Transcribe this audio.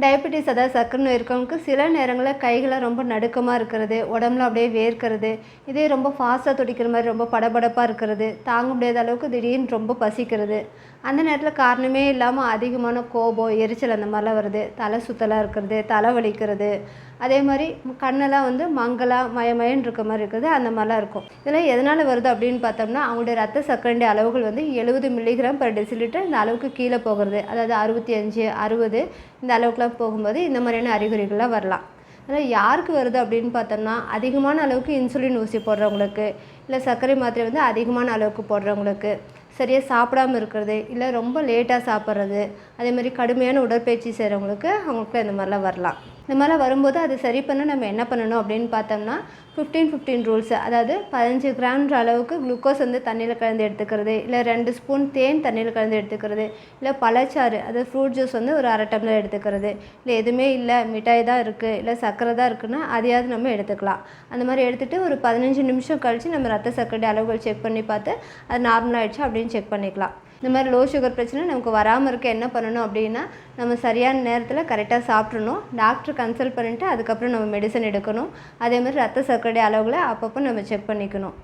Diabetes அதாவது சர்க்கரை நோய் இருக்கவங்களுக்கு சில நேரங்களில் கைகளை ரொம்ப நடுக்கமாக இருக்கிறது, உடம்புல அப்படியே வேர்க்கிறது, இதே ரொம்ப ஃபாஸ்ட்டாக துடிக்கிற மாதிரி ரொம்ப படபடப்பாக இருக்கிறது, தாங்க முடியாத அளவுக்கு திடீர்னு ரொம்ப பசிக்கிறது, அந்த நேரத்தில் காரணமே இல்லாமல் அதிகமான கோபம், எரிச்சல் அந்த மாதிரிலாம் வருது, தலை சுத்தலாக இருக்கிறது, தலை வலிக்கிறது, அதே மாதிரி கண்ணெல்லாம் மங்கலாக மயமயன்னு இருக்க மாதிரி இருக்கிறது, அந்த மாதிரிலாம் இருக்கும். இதெல்லாம் எதனால் வருது அப்படின்னு பார்த்தோம்னா, அவங்களுடைய ரத்த சர்க்கரையுடைய அளவுகள் 70 மில்லிகிராம் பர் டெசிலிட்டர் இந்த அளவுக்கு கீழே போகிறது, அதாவது 65, 60 இந்த அளவுக்குலாம் போகும்போது இந்த மாதிரியான அறிகுறிகள்லாம் வரலாம். அதனால் யாருக்கு வருது அப்படின்னு பார்த்தோம்னா, அதிகமான அளவுக்கு இன்சுலின் ஊசி போடுறவங்களுக்கு, இல்லை சர்க்கரை மாத்திரை அதிகமான அளவுக்கு போடுறவங்களுக்கு, சரியாக சாப்பிடாமல் இருக்கிறது, இல்லை ரொம்ப லேட்டாக சாப்பிட்றது, அதே மாதிரி கடுமையான உடற்பயிற்சி செய்கிறவங்களுக்கு அவங்களுக்கு இந்த மாதிரிலாம் வரலாம். இந்த மாதிரிலாம் வரும்போது அது சரி பண்ண நம்ம என்ன பண்ணணும் அப்படின்னு பார்த்தோம்னா 15-15 ரூல்ஸ், அதாவது 15 கிராம்ன்ற அளவுக்கு குளுக்கோஸ் தண்ணியில் கலந்து எடுத்துக்கிறது, இல்லை 2 ஸ்பூன் தேன் தண்ணியில் கலந்து எடுத்துக்கிறது, இல்லை பழச்சாறு அதாவது ஃப்ரூட் ஜூஸ் ஒரு அரை டம்ளர் எடுத்துக்கிறது, இல்லை எதுவுமே இல்லை மிட்டாய் தான் இருக்குது, இல்லை சர்க்கரை தான் இருக்குன்னா அதையாவது நம்ம எடுத்துக்கலாம். அந்த மாதிரி எடுத்துகிட்டு ஒரு 15 நிமிஷம் கழித்து நம்ம ரத்த சர்க்கரை அளவுகள் செக் பண்ணி பார்த்து அது நார்மலாக ஆகிடுச்சு அப்படின்னு செக் பண்ணிக்கலாம். இந்த மாதிரி லோ சுகர் பிரச்சனை நமக்கு வராமல் இருக்க என்ன பண்ணணும் அப்படின்னா, நம்ம சரியான நேரத்தில் கரெக்டாக சாப்பிட்றணும், டாக்டர் கன்சல்ட் பண்ணிவிட்டு அதுக்கப்புறம் நம்ம மெடிசன் எடுக்கணும், அதே மாதிரி ரத்த சர்க்கரை அளவுகளை அப்பப்போ நம்ம செக் பண்ணிக்கணும்.